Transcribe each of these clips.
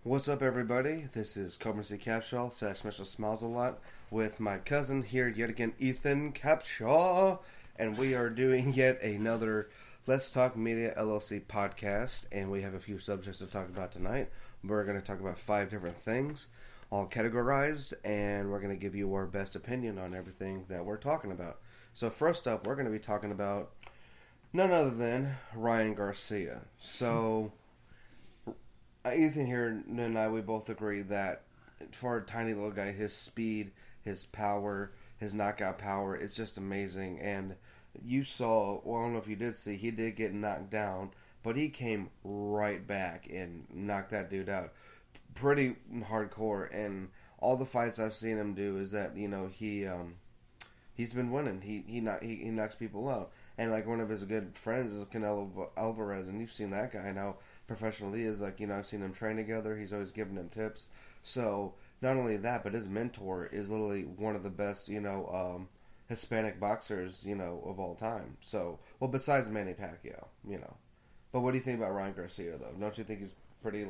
What's up, everybody? This is Coburn C. Capshaw / mistersmilesalot with my cousin here yet again, Ethan Capshaw, and we are doing yet another Let's Talk Media LLC podcast, and we have a few subjects to talk about tonight. We're going to talk about 5 different things, all categorized, and we're going to give you our best opinion on everything that we're talking about. So first up, we're going to be talking about none other than Ryan Garcia. So Ethan here and I, we both agree that for a tiny little guy, his speed, his power, his knockout power, it's just amazing. And you saw, well, I don't know if you did see, he did get knocked down, but he came right back and knocked that dude out pretty hardcore. And all the fights I've seen him do is that, he's been winning. He knocks people out. And like one of his good friends is Canelo Alvarez, and you've seen that guy and how professional he is. Like, I've seen them train together. He's always giving them tips. So not only that, but his mentor is literally one of the best, Hispanic boxers, of all time. So, well, besides Manny Pacquiao, But what do you think about Ryan Garcia, though? Don't you think he's pretty,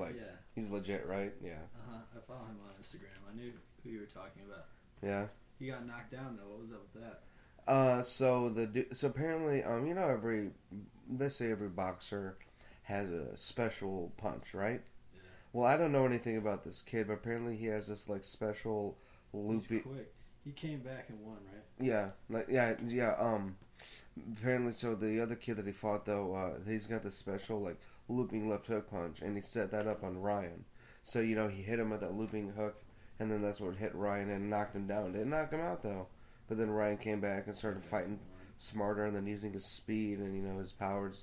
he's legit, right? Yeah. I follow him on Instagram. I knew who you were talking about. Yeah. He got knocked down, though. What was up with that? So apparently, they say every boxer has a special punch, right? Yeah. Well, I don't know anything about this kid, but apparently he has this special loopy. He's quick. He came back and won, right? Yeah, apparently, so the other kid that he fought though, he's got this special looping left hook punch, and he set that up on Ryan. So he hit him with that looping hook, and then that's what hit Ryan and knocked him down. Didn't knock him out though. But then Ryan came back and started fighting smarter, and then using his speed and his power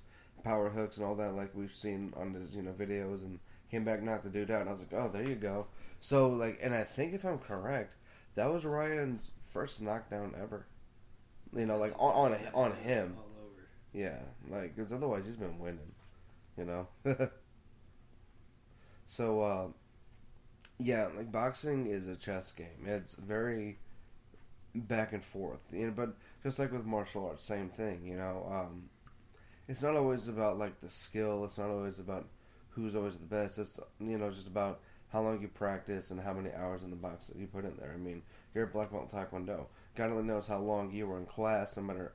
hooks and all that, like we've seen on his videos, and came back, knocked the dude out. And I was like, oh, there you go. So and I think if I'm correct, that was Ryan's first knockdown ever. On him. All over. Yeah, because otherwise he's been winning. So boxing is a chess game. It's very back and forth, but just like with martial arts, same thing. It's not always about the skill. It's not always about who's always the best. It's just about how long you practice and how many hours in the box that you put in there. I mean, you're a black belt in Taekwondo. God only knows how long you were in class, no matter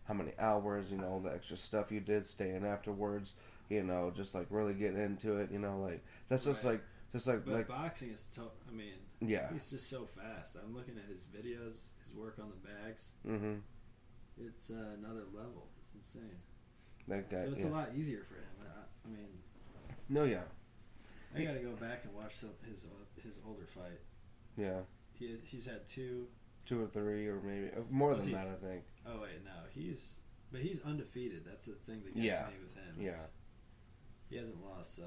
how many hours. All the extra stuff you did, staying afterwards. Just really getting into it. That's right. But boxing is tough. I mean, yeah, he's just so fast. I'm looking at his videos, his work on the bags. Mm-hmm. It's another level. It's insane. That guy, so it's a lot easier for him. I mean, no, yeah. I got to go back and watch his older fight. Yeah. He's had two or three, or maybe more than that. I think. Oh wait, no, he's undefeated. That's the thing that gets me with him. Yeah. He hasn't lost, so.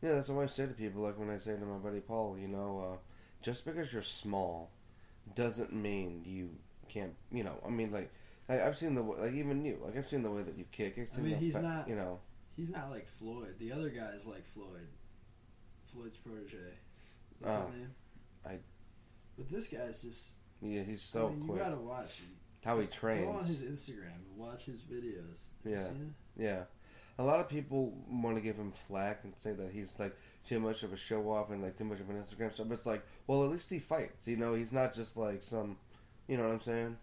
Yeah, that's what I say to people. Like when I say to my buddy Paul, just because you're small doesn't mean you can't. I've seen even you. I've seen the way that you kick. He's not. He's not like Floyd. The other guy's like Floyd. Floyd's protege. What's his name? But this guy's just. Yeah, he's so quick. You gotta watch how he trains. Go on his Instagram and watch his videos. Have you seen it? Yeah. A lot of people want to give him flack and say that he's too much of a show off and too much of an Instagram star. But it's well, at least he fights. He's not just some. You know what I'm saying?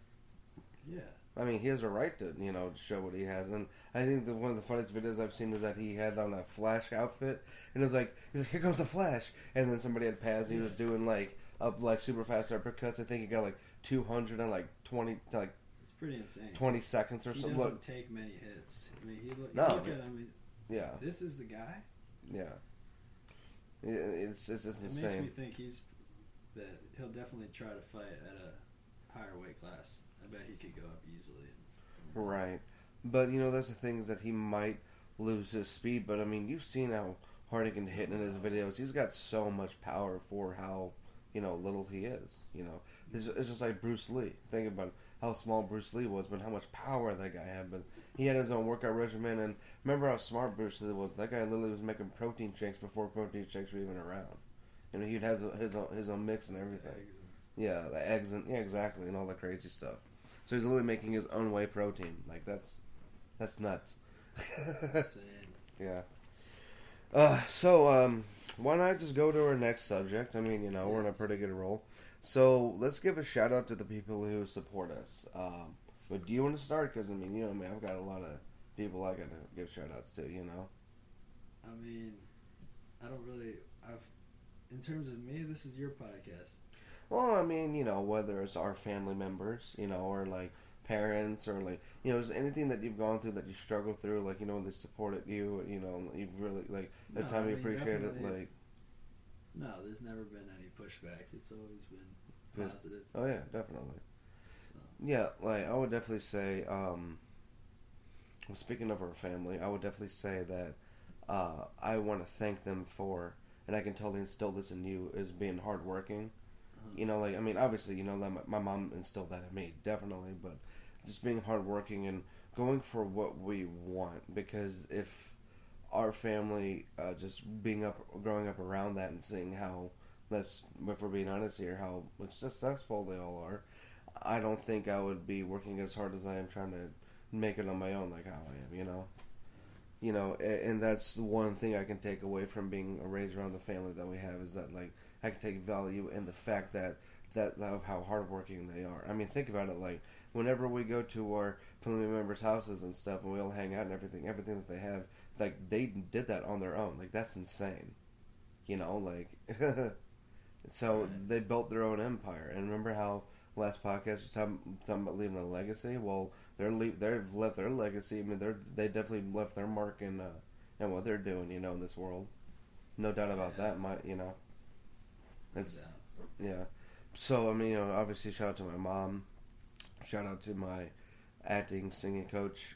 Yeah. I mean, he has a right to show what he has, and I think that one of the funniest videos I've seen is that he had on a Flash outfit, and it was he's like, here comes the Flash, and then somebody had passed, and he was doing a super fast uppercuts. I think he got 200 and 20 It's pretty insane. 20 seconds or something. He doesn't take many hits. I mean, you look at him. Yeah. This is the guy. Yeah. It's insane. It makes me think that he'll definitely try to fight at a higher weight class. I bet he could go up easily. Right. But, that's the thing is that he might lose his speed. But, I mean, you've seen how hard he can hit in his videos. He's got so much power for how, little he is. It's just like Bruce Lee. Think about how small Bruce Lee was, but how much power that guy had. But he had his own workout regimen. And remember how smart Bruce Lee was. That guy literally was making protein shakes before protein shakes were even around. He'd have his own mix and everything. Yeah, the eggs and exactly, and all the crazy stuff. So he's literally making his own whey protein. That's nuts. Insane. Yeah. why not just go to our next subject? I mean, you know, we're in a pretty good roll. So let's give a shout out to the people who support us. But do you want to start? Because, I mean, you know me, I've got a lot of people I got to give shout outs to, you know? I mean, I don't really, in terms of me, this is your podcast. Well, I mean, you know, whether it's our family members, you know, or like parents, or like, you know, is anything that you've gone through that you struggled through, like, you know, they supported you, you know, you've really, like, the time you appreciate it, like. No, there's never been any pushback. It's always been positive. Oh, yeah, definitely. So. Yeah, like, I would definitely say, well, speaking of our family, I would definitely say that I want to thank them for, and I can tell they instilled this in you, is being hardworking. You know, like, I mean, obviously, you know, my mom instilled that in me, definitely, but just being hardworking and going for what we want, because if our family, just growing up around that and seeing how, if we're being honest here, how successful they all are, I don't think I would be working as hard as I am trying to make it on my own like how I am, you know? You know, and that's the one thing I can take away from being raised around the family that we have, is that, like, I can take value in the fact that of how hardworking they are. I mean, think about it, like, whenever we go to our family members' houses and stuff, and we all hang out and everything that they have, like, they did that on their own. Like, that's insane. You know, like, so they built their own empire. And remember how last podcast was talking about leaving a legacy? Well, they've left their legacy. I mean, they definitely left their mark in what they're doing, you know, in this world. No doubt about that. You know, it's yeah. So I mean, you know, obviously, shout out to my mom. Shout out to my acting, singing coach,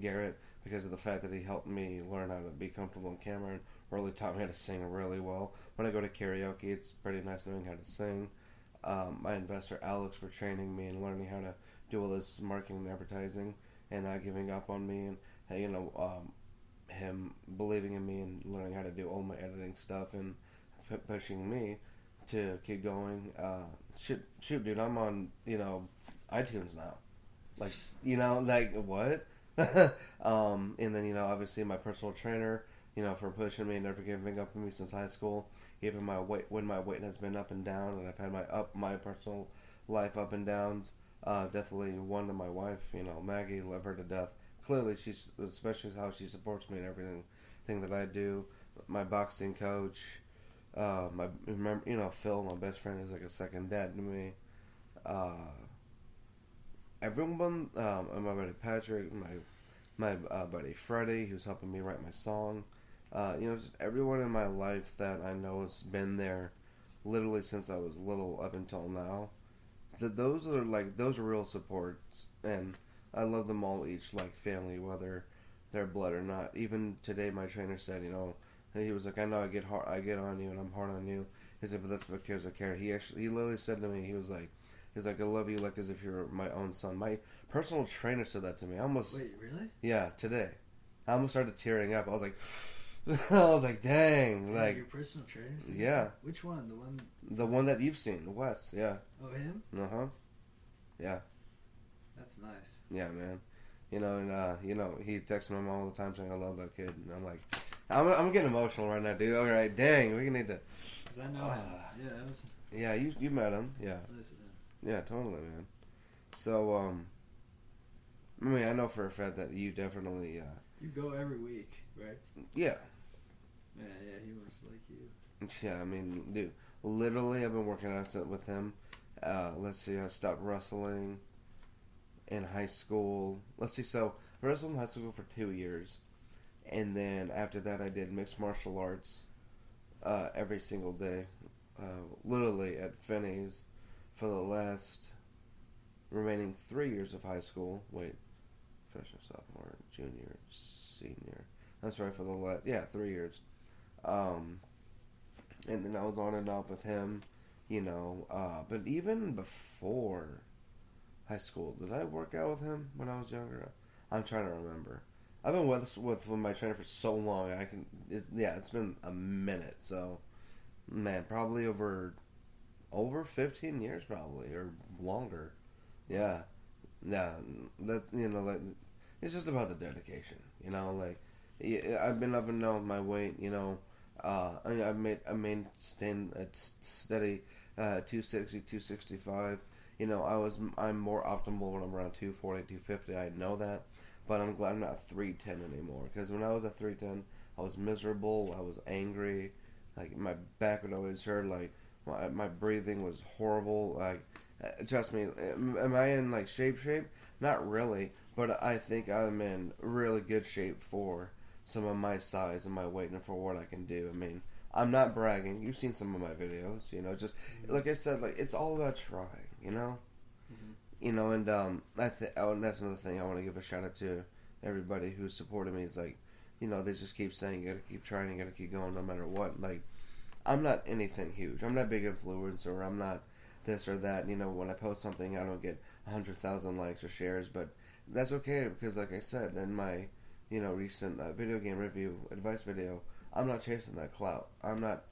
Garrett, because of the fact that he helped me learn how to be comfortable on camera and really taught me how to sing really well. When I go to karaoke, it's pretty nice knowing how to sing. My investor Alex for training me and learning how to do all this marketing and advertising, and not giving up on me, and, you know, him believing in me and learning how to do all my editing stuff and pushing me to keep going. Shoot, dude, I'm on, you know, iTunes now. Like, you know, like, what? And then, you know, obviously my personal trainer, you know, for pushing me and never giving up on me since high school. Even when my weight has been up and down, and I've had my personal life up and downs. Definitely one to my wife, you know, Maggie, love her to death. Clearly, especially how she supports me in everything that I do. My boxing coach, you know, Phil, my best friend, is like a second dad to me. Everyone, my buddy Patrick, my buddy Freddie, who's helping me write my song. You know, just everyone in my life that I know has been there, literally since I was little up until now. Those are real supports, and I love them all each like family, whether they're blood or not. Even today, my trainer said, you know, he was like, I know I get on you, and I'm hard on you. He said, but that's because I care. He literally said to me, he was like, I love you like as if you're my own son. My personal trainer said that to me. Wait, really? Yeah, today. I almost started tearing up. I was like, dang, like your personal trainer. Yeah. Which one? The one that you've seen, Wes. Yeah. Oh, him? Yeah. That's nice. Yeah, man. You know, and you know, he texts my mom all the time saying I love that kid, and I'm like, I'm getting emotional right now, dude. All right, dang, we need to. Cause I know him. Yeah, that was. Yeah, you met him. Yeah. Listen, yeah, totally, man. So, I mean, I know for a fact that you definitely. You go every week, right? Yeah. Yeah, he must like you. Yeah, I mean, dude, literally, I've been working out with him. Let's see, I stopped wrestling in high school. Let's see, so I wrestled in high school for 2 years. And then after that, I did mixed martial arts every single day. Literally at Finney's for the last remaining 3 years of high school. Wait, freshman, sophomore, junior, senior. I'm sorry, for the last, 3 years. And then I was on and off with him, you know, but even before high school, did I work out with him when I was younger? I'm trying to remember. I've been with my trainer for so long, it's been a minute, so, man, probably over 15 years, probably, or longer. Yeah, that, you know, like, it's just about the dedication, you know, like, I've been up and down with my weight, you know. I maintained a steady 260, 265. I'm more optimal when I'm around 240, 250. I know that, but I'm glad I'm not 310 anymore. Because when I was at 310, I was miserable. I was angry. Like my back would always hurt. Like my breathing was horrible. Like trust me, am I in like shape? Not really, but I think I'm in really good shape for some of my size and my weight and for what I can do. I mean, I'm not bragging. You've seen some of my videos, just like I said, like it's all about trying. And and that's another thing I want to give a shout out to everybody who's supported me. Is like, they just keep saying you gotta keep trying, you gotta keep going no matter what. Like, I'm not anything huge. I'm not a big influencer. I'm not this or that. When I post something, I don't get 100,000 likes or shares, but that's okay because, like I said in my recent video game review advice video, I'm not chasing that clout. I'm not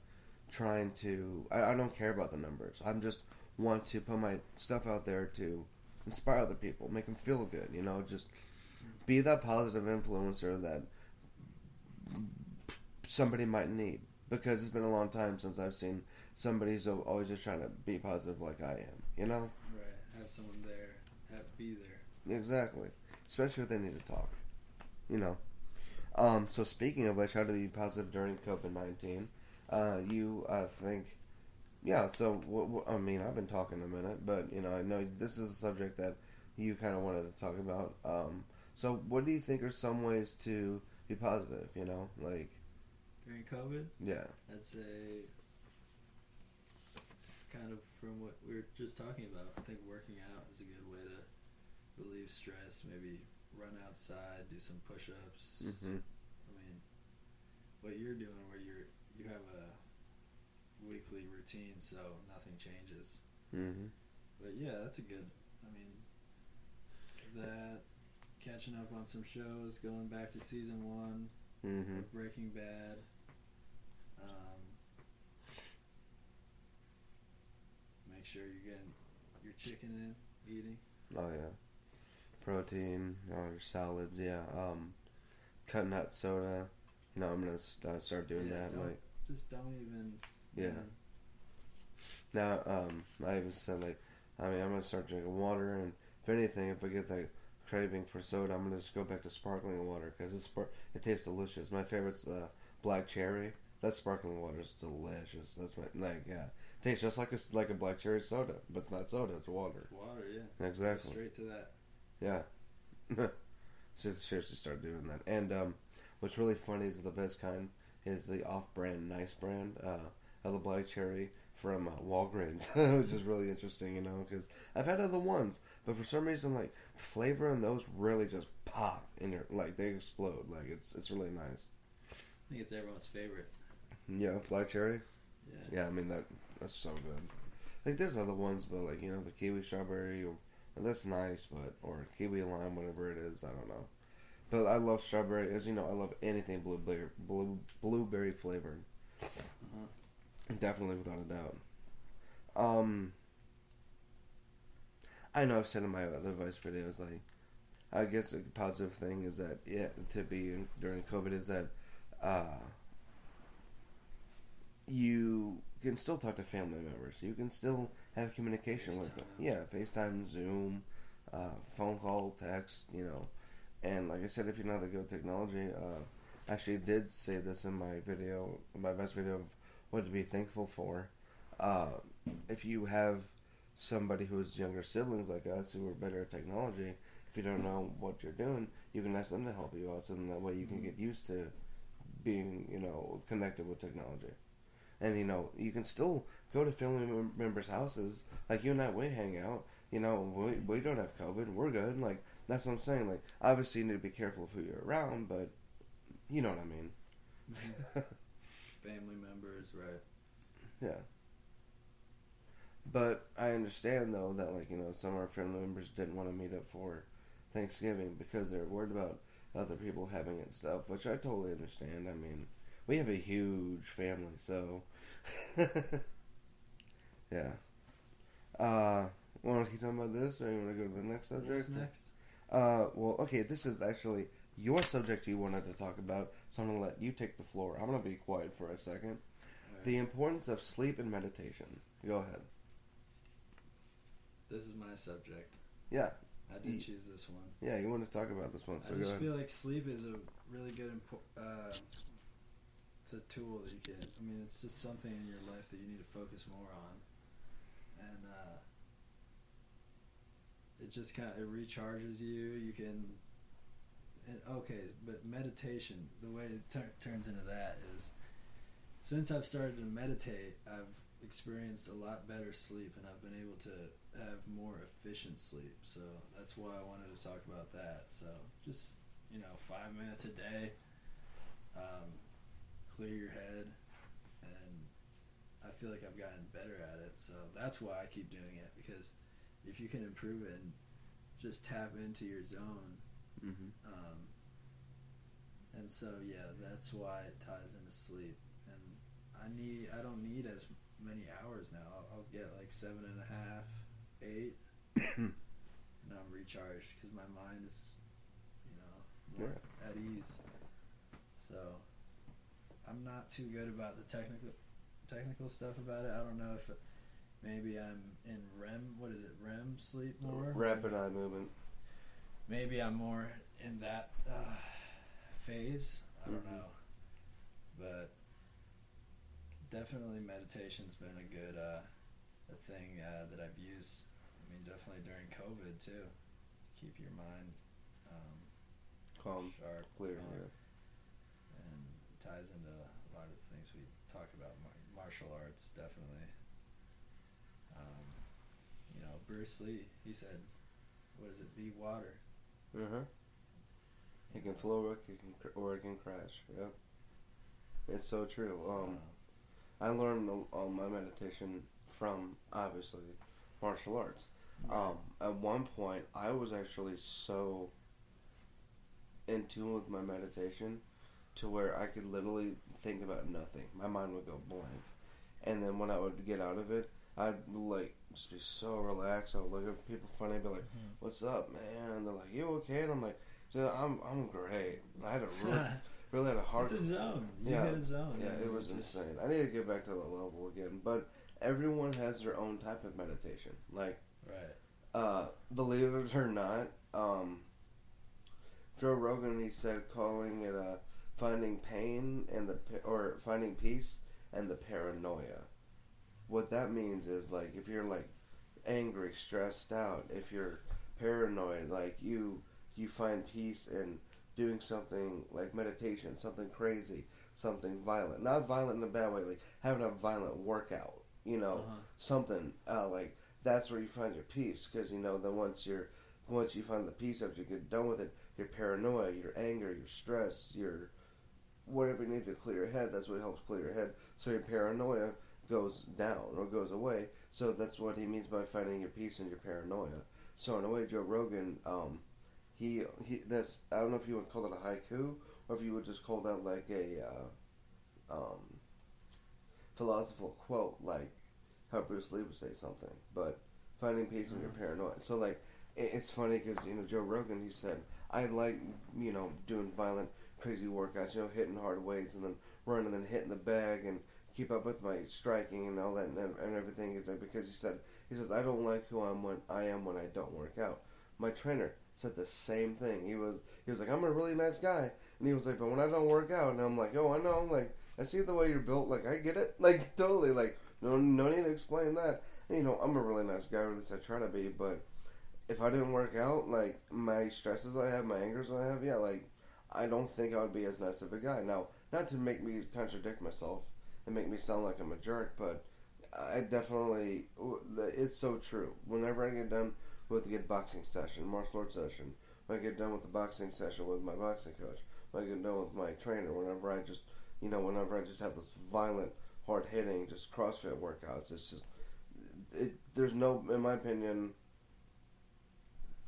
trying to. I don't care about the numbers. I'm just want to put my stuff out there to inspire other people, make them feel good. Just be that positive influencer that somebody might need. Because it's been a long time since I've seen somebody who's always just trying to be positive like I am. Right. Have someone there. Be there. Exactly. Especially if they need to talk. So speaking of which, how to be positive during COVID-19, I mean, I've been talking a minute, but, I know this is a subject that you kind of wanted to talk about. So what do you think are some ways to be positive, like... During COVID? Yeah. I'd say, kind of from what we were just talking about, I think working out is a good way to relieve stress. Maybe run outside, do some push-ups. Mm-hmm. I mean, what you're doing where you have a weekly routine, so nothing changes. Mm-hmm. But yeah, that's a good, that, catching up on some shows, going back to season 1 mm-hmm. of Breaking Bad. Make sure you're getting your chicken in, eating. Oh yeah, protein or salads. Yeah, cutting out soda. I'm gonna start doing that. Like, just don't even. Yeah. Now, I even said I'm gonna start drinking water, and if anything, if I get that craving for soda, I'm gonna just go back to sparkling water because it tastes delicious. My favorite's the black cherry. That sparkling water is delicious. That's it tastes just like a black cherry soda, but it's not soda. It's water. Water, yeah. Exactly. Go straight to that. Yeah. Seriously, start doing that. And what's really funny is the best kind is the off-brand, nice brand of the black cherry from Walgreens, which is really interesting, because I've had other ones, but for some reason, the flavor in those really just pop in your, they explode. It's really nice. I think it's everyone's favorite. Yeah, black cherry. Yeah. Yeah, I mean that's so good. There's other ones, but the kiwi strawberry, that's nice, but or kiwi lime, whatever it is, I don't know. But I love strawberry. As you know, I love anything blueberry flavored. Uh-huh. Definitely, without a doubt. I know I've said in my other advice videos, I guess a positive thing is that to be during COVID is that you can still talk to family members. You can still have communication with them. Yeah, FaceTime, Zoom, phone call, text, And like I said, if you know how to go with technology, I actually did say this in my best video of what to be thankful for. If you have somebody who's younger siblings like us who are better at technology, if you don't know what you're doing, you can ask them to help you out, so that way you can get used to being, connected with technology. And, you can still go to family members' houses. Like, you and I, we hang out. We don't have COVID. We're good. That's what I'm saying. Obviously you need to be careful of who you're around, but you know what I mean. Mm-hmm. Family members, right. Yeah. But I understand, though, that, some of our family members didn't want to meet up for Thanksgiving because they're worried about other people having it and stuff, which I totally understand. I mean, we have a huge family, so... yeah. Want to keep talking about this, or you want to go to the next subject? What's next? Well, okay, this is actually your subject you wanted to talk about, so I'm going to let you take the floor. I'm going to be quiet for a second. Right. The importance of sleep and meditation. Go ahead. This is my subject. Yeah. I did choose this one. Yeah, you want to talk about this one, so I just go ahead. feel like sleep is a really good it's a tool that you can, I mean, it's just something in your life that you need to focus more on. And it just kind of, it recharges you. You can, but meditation, the way it turns into that is, since I've started to meditate, I've experienced a lot better sleep, and I've been able to have more efficient sleep. So that's why I wanted to talk about that. So just, 5 minutes a day, clear your head, and I feel like I've gotten better at it. So that's why I keep doing it, because if you can improve it and just tap into your zone, and so that's why it ties into sleep. And I don't need as many hours now. I'll get like 7.5, 8, and I'm recharged because my mind is, more at ease. So I'm not too good about the technical stuff about it. I don't know if maybe I'm in REM. What is it? REM sleep more. Rapid eye movement. Maybe I'm more in that phase. I don't know, but definitely meditation's been a good a thing that I've used. I mean, definitely during COVID too. Keep your mind calm, sharp, clear, and ties into a lot of things we talk about. Martial arts, definitely. Bruce Lee, he said, "What is it? Be water." It can flow or it can crash. Yep, it's so true. I learned all my meditation from, obviously, martial arts. Right. At one point, I was actually so in tune with my meditation to where I could literally think about nothing. My mind would go blank. And then when I would get out of it, I'd just be so relaxed. I would look at people funny and be like, "What's up, man?" And they're like, "You okay?" And I'm like, I'm great. I had a really had a hard... It's a zone. You hit a zone. Yeah, it was insane. I need to get back to that level again. But everyone has their own type of meditation. Believe it or not, Joe Rogan, he said, calling it finding pain or finding peace and the paranoia. What that means is, if you're angry, stressed out, if you're paranoid, you find peace in doing something like meditation, something crazy, something violent. Not violent in a bad way, having a violent workout, something that's where you find your peace. Because then once you find the peace after you get done with it, your paranoia, your anger, your stress, your whatever you need to clear your head, that's what helps clear your head. So your paranoia goes down or goes away. So that's what he means by finding your peace and your paranoia. So in a way, Joe Rogan, he that's, I don't know if you would call it a haiku or if you would just call that a philosophical quote, like how Bruce Lee would say something. But finding peace in your paranoia. So it's funny because Joe Rogan, he said, I like doing violent, crazy workouts, hitting hard weights and then running and then hitting the bag and keep up with my striking and all that and everything. It's because he says I don't like who I am when I don't work out. My trainer said the same thing. He was like, I'm a really nice guy, and he was like, but when I don't work out, and I'm like, oh, I know, I see the way you're built, I get it, totally, no need to explain that. And, I'm a really nice guy, or at least I try to be, but if I didn't work out, my stresses I have, my angers I have, I don't think I would be as nice of a guy. Now, not to make me contradict myself and make me sound like I'm a jerk, but I definitely, it's so true. Whenever I get done with a good boxing session, martial arts session, when I get done with the boxing session with my boxing coach, when I get done with my trainer, whenever I just have this violent, hard-hitting, just CrossFit workouts, it's just, there's no, in my opinion,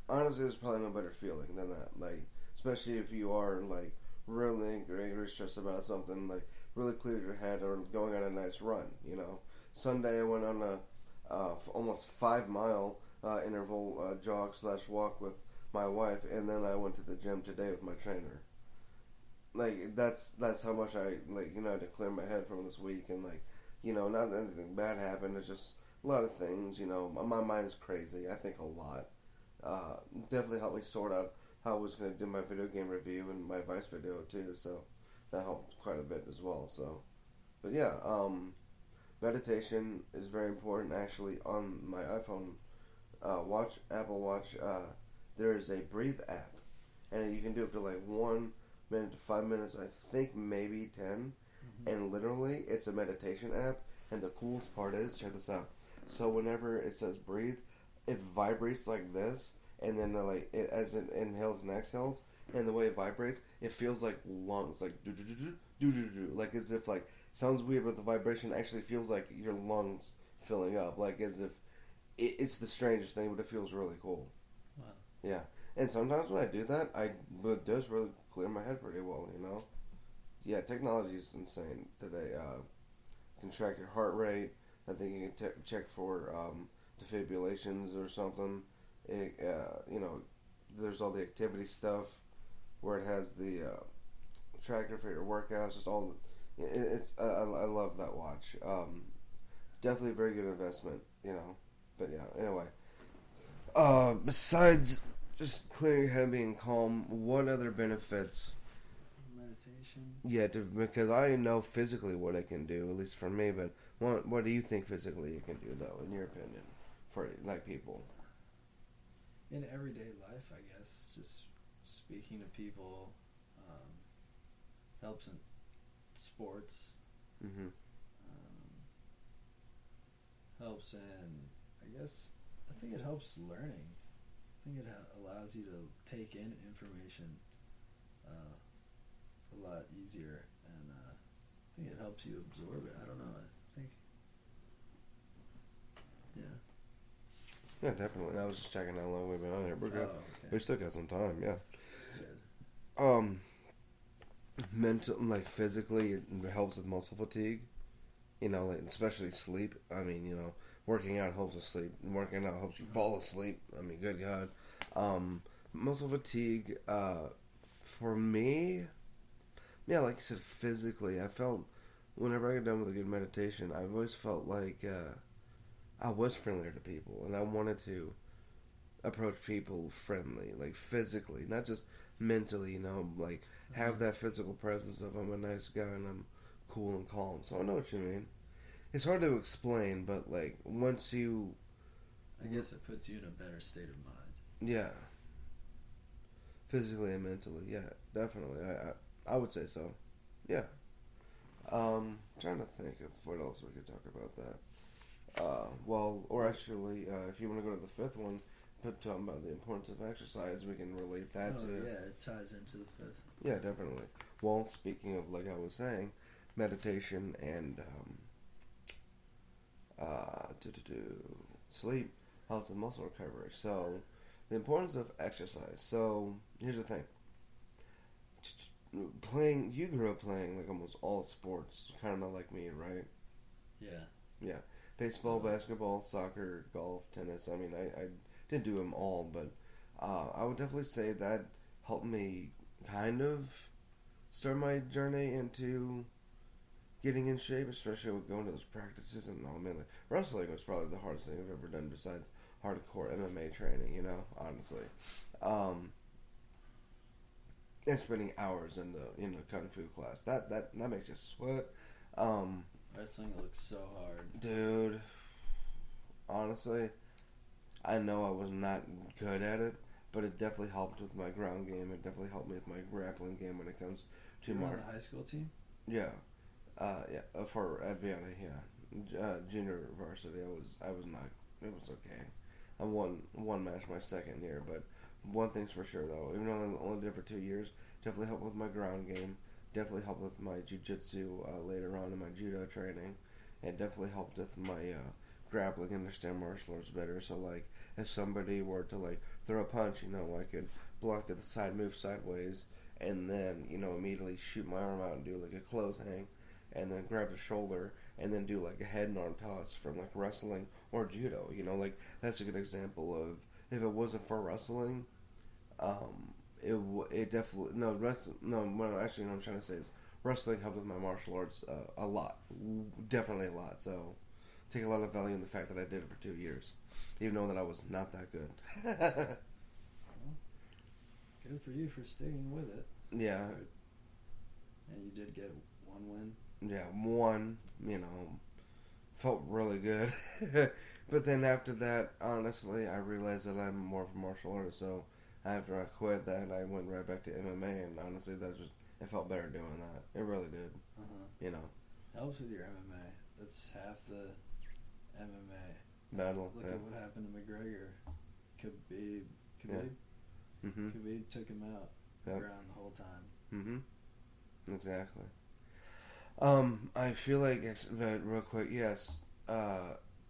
honestly, there's probably no better feeling than that. Especially if you are, really angry, stressed about something, really cleared your head or going on a nice run, Sunday I went on a almost 5-mile interval jog/walk with my wife, and then I went to the gym today with my trainer. like that's how much I like had to clear my head from this week, and like not that anything bad happened. It's just a lot of things. My mind's crazy. I think a lot. Definitely helped me sort out how I was going to do my video game review and my Vice video too. So that helped quite a bit as well. So, but yeah, meditation is very important. Actually, on my iPhone Apple Watch, there is a breathe app, and you can do up to like 1 minute to 5 minutes. I think maybe 10, and literally it's a meditation app. And the coolest part is, check this out. So whenever it says breathe, it vibrates like this, and then like as it inhales and exhales, and the way it vibrates, it feels like lungs, like do do do do do do do, like as if like sounds weird, but the vibration actually feels like your lungs filling up, like as if it's the strangest thing, but it feels really cool. Wow. Yeah, and sometimes when I do that, it does really clear my head pretty well, Yeah, technology is insane today. Can track your heart rate. I think you can check for defibrillations or something. There's all the activity stuff where it has the tracker for your workouts. Just all I love that watch. Definitely a very good investment. But yeah. Anyway, besides just clearing your head and being calm, what other benefits? Meditation. Yeah, because I know physically what it can do, at least for me. But what do you think physically it can do, though, in your opinion, for like people? In everyday life, I guess, just speaking to people helps in sports. Mm-hmm. Helps in, I think it helps learning. I think it allows you to take in information a lot easier, and I think it helps you absorb it. I don't know. I think, yeah. Yeah, definitely. I was just checking how long we've been on here. We're good. Okay. We still got some time. Yeah. Good. Mental, like physically, it helps with muscle fatigue. Like especially sleep. I mean, working out helps with sleep. Working out helps you fall asleep. I mean, good God. Muscle fatigue. For me, yeah, like you said, physically, I felt whenever I get done with a good meditation, I've always felt like I was friendlier to people, and I wanted to approach people friendly, like physically, not just mentally. Like have that physical presence of I'm a nice guy and I'm cool and calm. So I know what you mean. It's hard to explain, but like once you, I guess it puts you in a better state of mind. yeah, physically and mentally, yeah, definitely. I would say so. Yeah. Trying to think of what else we could talk about that. Or actually, if you want to go to the fifth one, talking about the importance of exercise, we can relate that to. Yeah, it ties into the fifth. Yeah, definitely. Well, speaking of, like I was saying, meditation and sleep helps with muscle recovery. So, the importance of exercise. So, here's the thing. You grew up playing like almost all sports, kind of like me, right? Yeah. Yeah. Baseball, basketball, soccer, golf, tennis. I mean, I didn't do them all, but I would definitely say that helped me kind of start my journey into getting in shape, especially with going to those practices and all. Man, like, wrestling was probably the hardest thing I've ever done besides hardcore MMA training, honestly. And spending hours in the kung fu class. That makes you sweat. Wrestling looks so hard. Dude, honestly, I know I was not good at it, but it definitely helped with my ground game. It definitely helped me with my grappling game when it comes to You were on the high school team? Yeah. For at Vienna, yeah. Junior varsity, I was not, it was okay. I won one match my second year, but one thing's for sure though, even though I only did it for 2 years, definitely helped with my ground game, definitely helped with my jiu-jitsu later on in my judo training, and definitely helped with my grappling, understand martial arts better. So like, if somebody were to like throw a punch, I could block to the side, move sideways, and then immediately shoot my arm out and do like a close hang, and then grab the shoulder and then do like a head and arm toss from like wrestling or judo. Like that's a good example of, if it wasn't for wrestling, it definitely what I'm trying to say is wrestling helped with my martial arts a lot, definitely a lot. So take a lot of value in the fact that I did it for 2 years, even though that I was not that good. Well, good for you for sticking with it. Yeah. And you did get one win. Yeah, one. Felt really good. But then after that, honestly, I realized that I'm more of a martial artist. So after I quit that, I went right back to MMA, and honestly, it felt better doing that. It really did. Helps with your MMA. That's half the MMA battle. Look at what happened to McGregor. Khabib. Yeah. Mm-hmm. Khabib took him out around the whole time. Mm-hmm. Exactly. I feel like, but real quick, yes,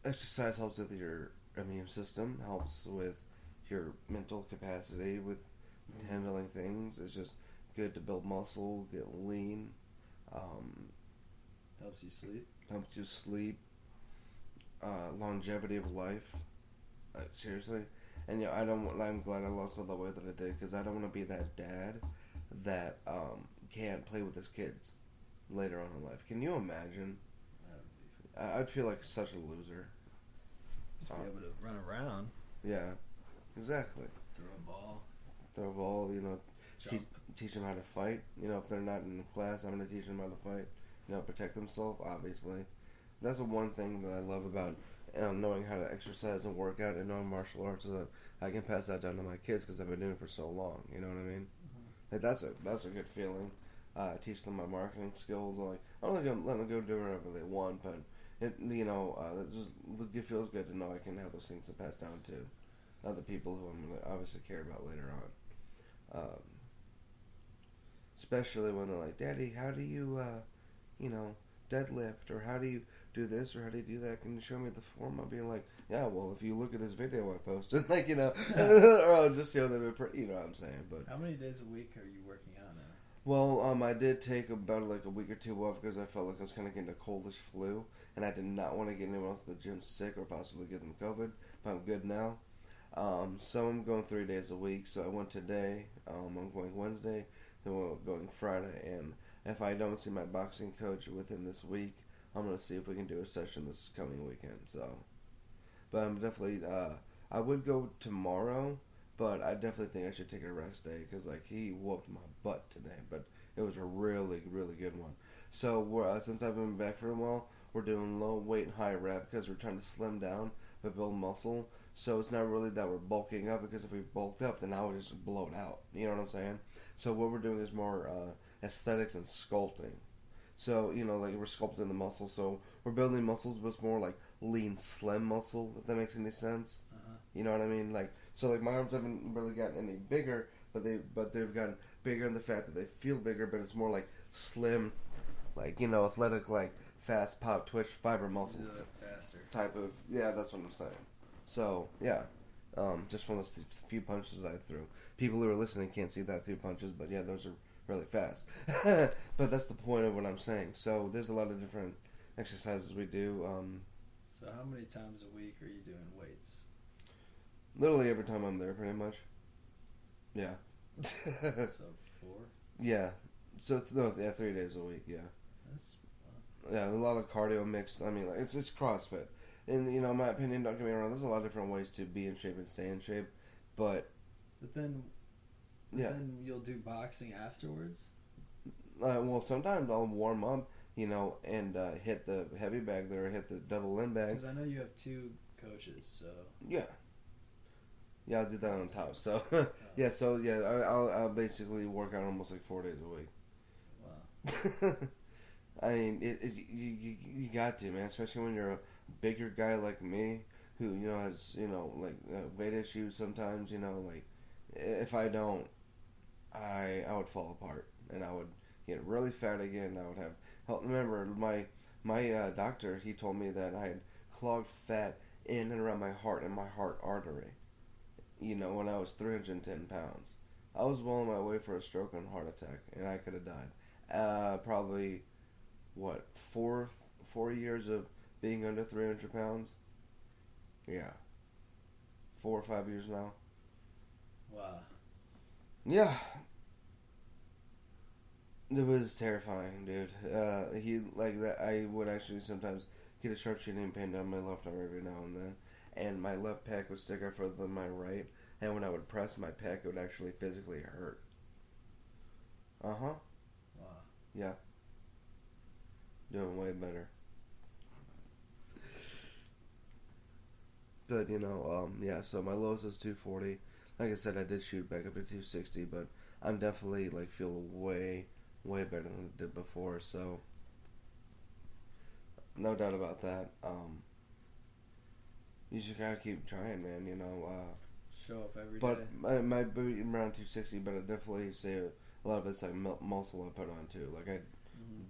exercise helps with your immune system, helps with your mental capacity, with handling things. It's just good to build muscle, get lean. Helps you sleep. Helps you sleep. Longevity of life. Seriously. And I'm glad I lost all the weight that I did, because I don't want to be that dad that can't play with his kids later on in life. Can you imagine? I'd feel like such a loser. Just be able to run around. Yeah, exactly. Throw a ball, teach them how to fight. If they're not in class, I'm going to teach them how to fight. Protect themselves, obviously. That's the one thing that I love about knowing how to exercise and work out and knowing martial arts, is that I can pass that down to my kids because I've been doing it for so long. You know what I mean? Mm-hmm. Like, that's a good feeling. Teach them my marketing skills. Like, I don't think I'm letting them go do whatever they want, but it feels good to know I can have those things to pass down to other people who I'm going to obviously care about later on. Especially when they're like, Daddy, how do you, deadlift, or how do you do this, or how do you do that? Can you show me the form? I'll be like, yeah, well, if you look at this video I posted, or I'll just show them, you know what I'm saying. But how many days a week are you working out now? Well, I did take about a week or two off because I felt like I was kind of getting a coldish flu, and I did not want to get anyone else at the gym sick or possibly give them COVID, but I'm good now. So I'm going 3 days a week. So I went today, I'm going Wednesday, then we're going Friday, and if I don't see my boxing coach within this week, I'm going to see if we can do a session this coming weekend. So, but I'm definitely, I would go tomorrow, but I definitely think I should take a rest day, because he whooped my butt today, but it was a really, really good one. So since I've been back for a while, we're doing low weight, high rep, because we're trying to slim down but build muscle. So it's not really that we're bulking up, because if we bulked up, then I would just blow it out. You know what I'm saying? So what we're doing is more aesthetics and sculpting. So, we're sculpting the muscle. So we're building muscles, but it's more like lean, slim muscle, if that makes any sense. Uh-huh. You know what I mean? So my arms haven't really gotten any bigger, but they've gotten bigger in the fact that they feel bigger, but it's more like slim, athletic, fast pop, twitch, fiber muscle. Faster. Type of, yeah, that's what I'm saying. So, yeah. Just from those few punches that I threw. People who are listening can't see that few punches, but yeah, those are really fast. But that's the point of what I'm saying. So there's a lot of different exercises we do. So how many times a week are you doing weights? Literally every time I'm there, pretty much. Yeah. So 4? Yeah. So 3 days a week. Yeah. That's fun. Yeah, a lot of cardio mixed. I mean, it's CrossFit. And, in my opinion, don't get me wrong, there's a lot of different ways to be in shape and stay in shape. But then you'll do boxing afterwards? Well, sometimes I'll warm up, and hit the heavy bag there, or hit the double limb bag. Because I know you have 2 coaches, so... Yeah. Yeah, I'll do that on top. So, I'll basically work out almost 4 days a week. Wow. I mean, you got to, man, especially when you're a bigger guy like me, who, has, weight issues sometimes, if I don't, I would fall apart, and I would get really fat again. I would have help. Remember, my doctor, he told me that I had clogged fat in and around my heart and my heart artery, when I was 310 pounds. I was well on my way for a stroke and heart attack, and I could have died. Probably, 4 years of being under 300 pounds? Yeah. 4 or 5 years now. Wow. Yeah, it was terrifying, dude. He like that. I would actually sometimes get a sharp shooting pain down my left arm every now and then, and my left pec would stick out further than my right. And when I would press my pec, it would actually physically hurt. Uh huh. Wow. Yeah. Doing way better. But yeah. So my lowest was 240. Like I said, I did shoot back up to 260, but I'm definitely like feel way better than I did before. So no doubt about that. You just gotta keep trying, man. Show up every day. But my boot around 260, but I definitely say a lot of it's like muscle I put on too. Like I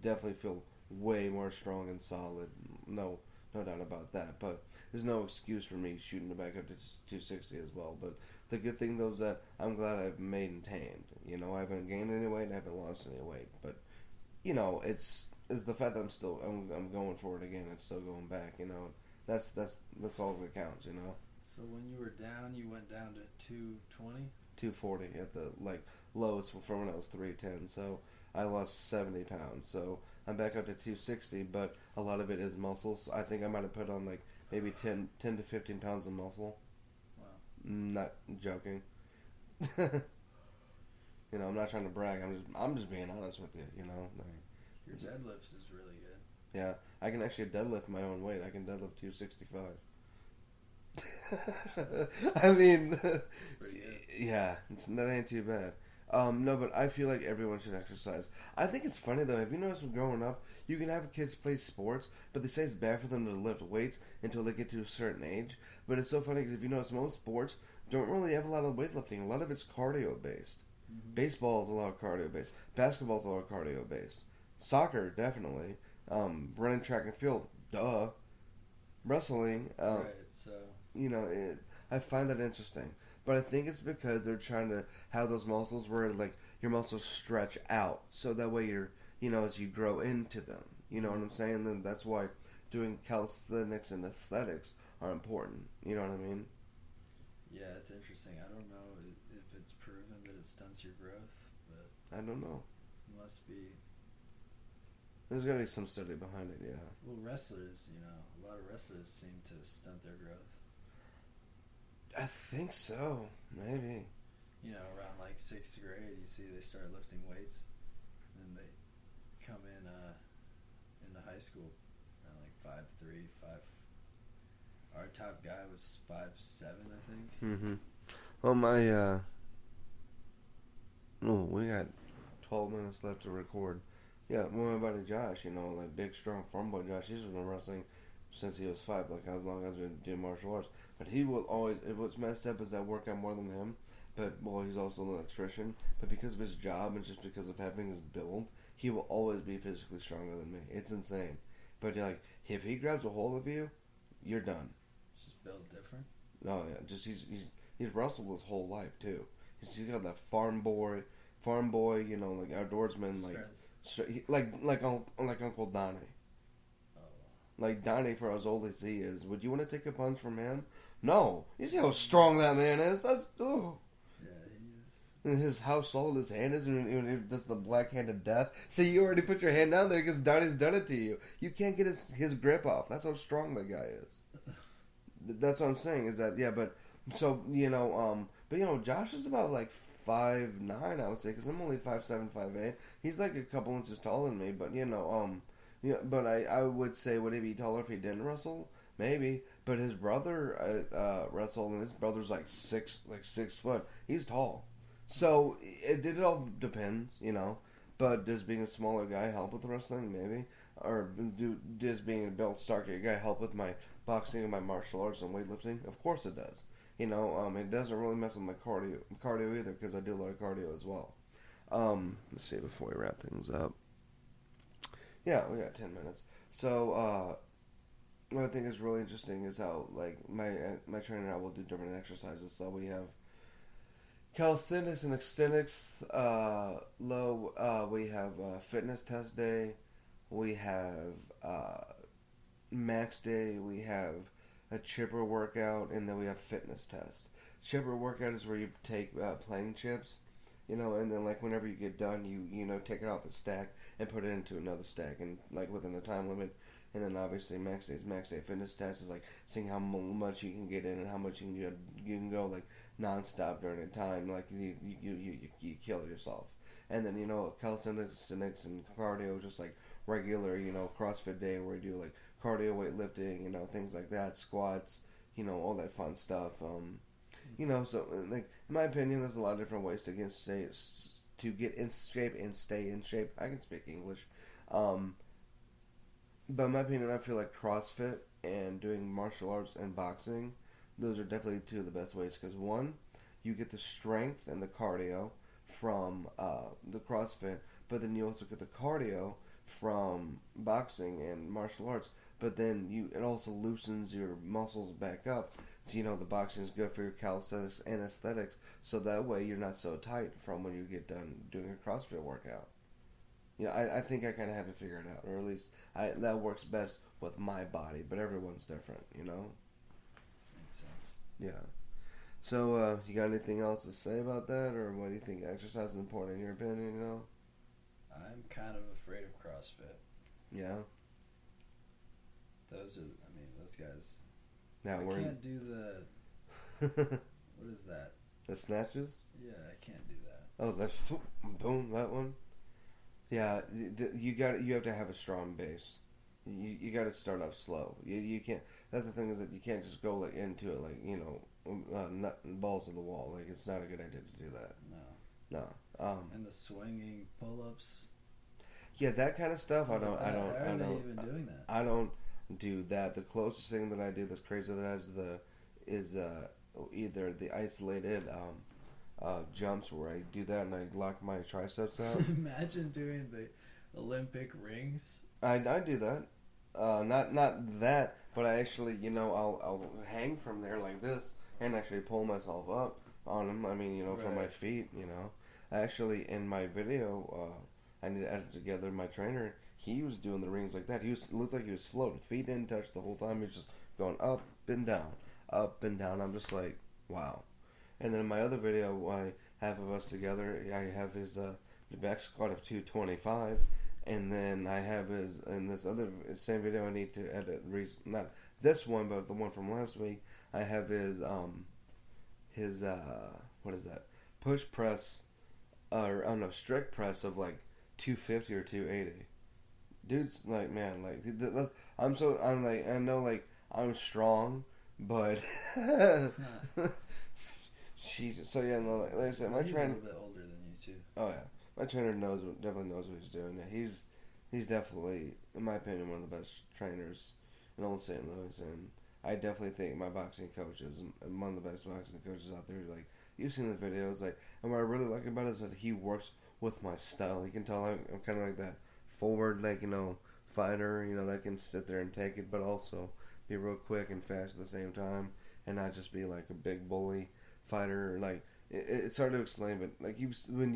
definitely feel way more strong and solid. No doubt about that. But there's no excuse for me shooting it back up to 260 as well. But the good thing though is that I'm glad I've maintained. I haven't gained any weight, and I haven't lost any weight. But it's the fact that I'm going for it again. I'm still going back. That's all that counts. So when you were down, you went down to 220? 240 at the lowest from when I was 310. So I lost 70 pounds. So I'm back up to 260, but a lot of it is muscles. I think I might have put on like maybe 10 to 15 pounds of muscle. Wow. Not joking. I'm not trying to brag. I'm just being honest with you. Your deadlifts is really good. Yeah, I can actually deadlift my own weight. I can deadlift 265. I mean, yeah, that ain't too bad. No, but I feel like everyone should exercise. I think it's funny though. Have you noticed when growing up, you can have kids play sports, but they say it's bad for them to lift weights until they get to a certain age. But it's so funny because if you notice, most sports don't really have a lot of weightlifting. A lot of it's cardio based. Mm-hmm. Baseball is a lot of cardio based. Basketball is a lot of cardio based. Soccer, definitely. Running track and field, duh. Wrestling, right, so I find that interesting. But I think it's because they're trying to have those muscles where like your muscles stretch out, so that way you're as you grow into them. You know what I'm saying? Then that's why doing calisthenics and aesthetics are important. You know what I mean? Yeah, it's interesting. I don't know if it's proven that it stunts your growth, but I don't know. It must be. There's gotta be some study behind it, yeah. Well, wrestlers, a lot of wrestlers seem to stunt their growth. I think so, maybe. Around like 6th grade, you see they start lifting weights, and they come into high school around like 5'3", 5. Our top guy was 5'7", I think. Mm-hmm. Well, we got 12 minutes left to record. Yeah, my buddy Josh, like big, strong, farm boy Josh, he's been wrestling since he was 5, like as long as I've been doing martial arts. But he will always, what's messed up is I work out more than him, but, he's also an electrician. But because of his job and just because of having his build, he will always be physically stronger than me. It's insane. But, if he grabs a hold of you, you're done. Just built different? Oh, yeah. Just, he's wrestled his whole life, too. He's got that farm boy, like outdoorsman, like Uncle Donnie. Oh. Like Donnie, for as old as he is, would you want to take a punch from him? No. You see how strong that man is? That's Yeah, he is. And his how solid his hand is, and he does the black-handed death. See, you already put your hand down there because Donnie's done it to you. You can't get his grip off. That's how strong that guy is. That's what I'm saying. Is that but so Josh is about like 5'9", I would say, because I'm only 5'7", 5'8". He's like a couple inches taller than me, but but I would say, would he be taller if he didn't wrestle? Maybe, but his brother wrestled, and his brother's like 6 foot. He's tall, so it all depends, But does being a smaller guy help with wrestling? Maybe, or does being a built, starker guy help with my boxing and my martial arts and weightlifting? Of course it does. It doesn't really mess with my cardio either, because I do a lot of cardio as well. Let's see, before we wrap things up. Yeah, we got 10 minutes. So, what I think is really interesting is how, like, my trainer and I will do different exercises. So we have calisthenics and extenics, we have fitness test day, we have max day, we have a chipper workout, and then we have fitness test. Chipper workout is where you take playing chips You know, and then like whenever you get done, you know take it off a stack and put it into another stack, and like within a time limit. And then obviously max day fitness test is like seeing how much you can get in and how much you can go like nonstop during a time. Like you kill yourself. And then you know calisthenics and cardio, just like regular CrossFit day where you do like cardio weightlifting, things like that, squats, all that fun stuff. So like in my opinion, there's a lot of different ways to get in shape and stay in shape. I can speak English, but in my opinion, I feel like CrossFit and doing martial arts and boxing, those are definitely two of the best ways. Because one, you get the strength and the cardio from the CrossFit, but then you also get the cardio from boxing and martial arts. But then it also loosens your muscles back up. So, the boxing is good for your calisthenics and aesthetics. So that way you're not so tight from when you get done doing a CrossFit workout. I think I kind of have it figured out, or at least that works best with my body. But everyone's different, Makes sense. Yeah. So, you got anything else to say about that, or what do you think exercise is important in your opinion? I'm kind of afraid of CrossFit. Yeah. Those guys. Now I can't do the. What is that? The snatches? Yeah, I can't do that. Oh, that's boom, that one. Yeah, you have to have a strong base. You got to start off slow. You can't. That's the thing, is that you can't just go like into it like balls to the wall. Like, it's not a good idea to do that. No. And the swinging pull-ups. Yeah, that kind of stuff. How are they even doing that? I don't do that. The closest thing that I do that's crazy to that is either the isolated jumps where I do that and I lock my triceps out. Imagine doing the Olympic rings. I do that. Not that, but I actually, I'll hang from there like this and actually pull myself up on them. I mean, from my feet, Actually, in my video, I need to edit together. My trainer, he was doing the rings like that. Looked like he was floating. Feet didn't touch the whole time. He was just going up and down, up and down. I'm just like, wow. And then in my other video, I have of us together. I have his the back squat of 225. And then I have in this other same video I need to edit, not this one, but the one from last week. I have his what is that? Push press, or I don't know, strict press of like 250 or 280. Dude's like, man, like I'm like, I know like I'm strong, but Jesus. So yeah, no, like I said, my trainer. He's a little bit older than you too. Oh yeah. My trainer definitely knows what he's doing. Yeah, he's definitely, in my opinion, one of the best trainers in Old St. Louis, and I definitely think my boxing coach is one of the best boxing coaches out there. Like, you've seen the videos, like, and what I really like about it is that he works with my style. He can tell I'm kind of like that forward, like, fighter, that can sit there and take it, but also be real quick and fast at the same time, and not just be like a big bully fighter. Like, it's hard to explain, but like you've seen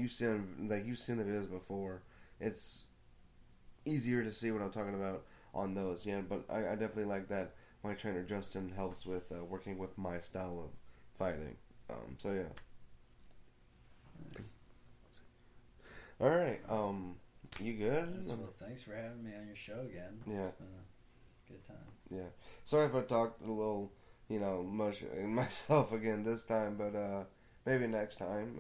the videos before, it's easier to see what I'm talking about on those. Yeah, but I definitely like that. My trainer Justin helps with working with my style of fighting. So yeah. Nice. All right. You good? Well, thanks for having me on your show again. Yeah. It's been a good time. Yeah. Sorry if I talked a little, much in myself again this time, but maybe next time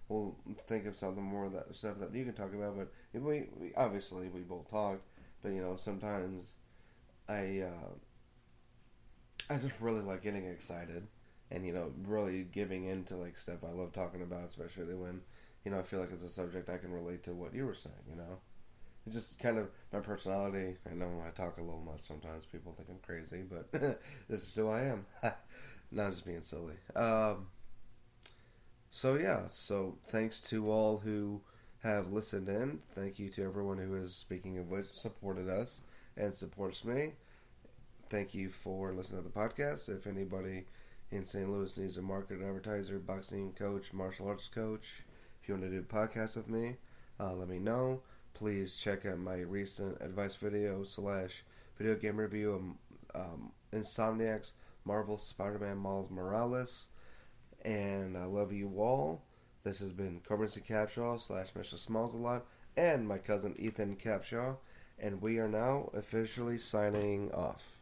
we'll think of something more of that stuff that you can talk about. But we obviously we both talk, but sometimes I just really like getting excited and really giving into like stuff I love talking about, especially when I feel like it's a subject I can relate to what you were saying. It's just kind of my personality. I know I talk a little much sometimes. People think I'm crazy, but this is who I am. Not just being silly. So yeah, so thanks to all who have listened in. Thank you to everyone who is, speaking of which, supported us and supports me. Thank you for listening to the podcast. If anybody in St. Louis needs a market advertiser, boxing coach, martial arts coach, if you want to do a podcast with me, let me know. Please check out my recent advice video / video game review of Insomniac's Marvel Spider-Man Miles Morales. And I love you all. This has been Coburn C Capshaw / Mr. Smiles a Lot and my cousin Ethan Capshaw, and we are now officially signing off.